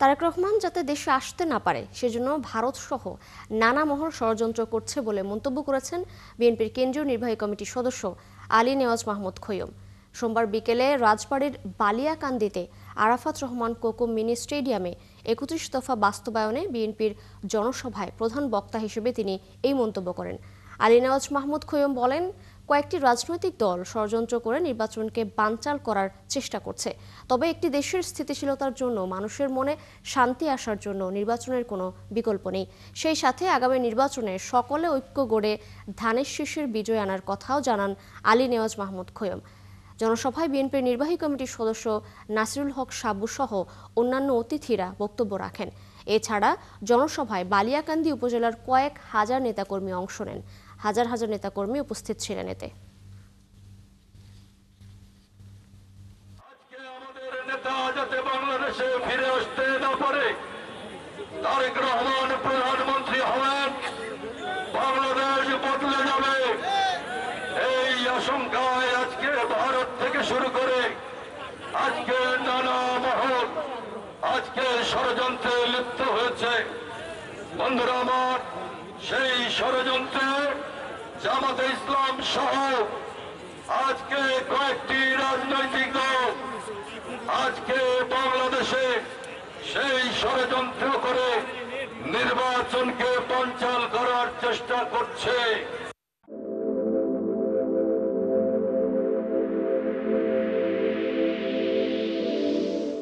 তারেক রহমান যাতে দেশে আসতে না পারে সেজন্য ভারত সহ নানা মহল ষড়যন্ত্র করছে বলে মন্তব্য করেছেন বিএনপির কেন্দ্রীয় নির্বাহী কমিটির সদস্য আলী নেওয়াজ মাহমুদ খৈয়ম। সোমবার বিকেলে রাজবাড়ীর বালিয়াকান্দিতে আরাফাত রহমান কোকো মিনি স্টেডিয়ামে ৩১ দফা বাস্তবায়নে বিএনপির জনসভায় প্রধান বক্তা হিসেবে তিনি এই মন্তব্য করেন। আলী নেওয়াজ মাহমুদ খৈয়ম বলেন, কয়েকটি রাজনৈতিক দল ষড়যন্ত্র করে নির্বাচনকে বানচাল করার চেষ্টা করছে। তবে একটি দেশের স্থিতিশীলতার জন্য, মানুষের মনে শান্তি আসার জন্য নির্বাচনের কোনো বিকল্প নেই। সেই সাথে আগামী নির্বাচনে সকলে ঐক্য গড়ে ধানের শীষের বিজয় আনার কথাও জানান আলী নেওয়াজ মাহমুদ খৈয়ম। জনসভায় বিএনপির নির্বাহী কমিটির সদস্য নাসিরুল হক সাবু সহ অন্যান্য অতিথিরা বক্তব্য রাখেন। এছাড়া জনসভায় বালিয়াকান্দি উপজেলার কয়েক হাজার নেতাকর্মী অংশ নেন। হাজার হাজার নেতাকর্মী উপস্থিত ছিলেন এতে। বাংলাদেশে ফিরে আসতে না পারে, তারেক রহমান প্রধানমন্ত্রী হবেন, বাংলাদেশ বদলে যাবে, এই আশঙ্কায় আজকে ভারত থেকে শুরু করে আজকে নানা মহল আজকে ষড়যন্ত্রে লিপ্ত হয়েছে। বন্ধুরা আমার, সেই ষড়যন্ত্রে জামাতে ইসলাম সহ আজকে কয়েকটি রাজনৈতিক দল আজকে বাংলাদেশে সেই ষড়যন্ত্র করে নির্বাচনকে বানচাল করার চেষ্টা করছে।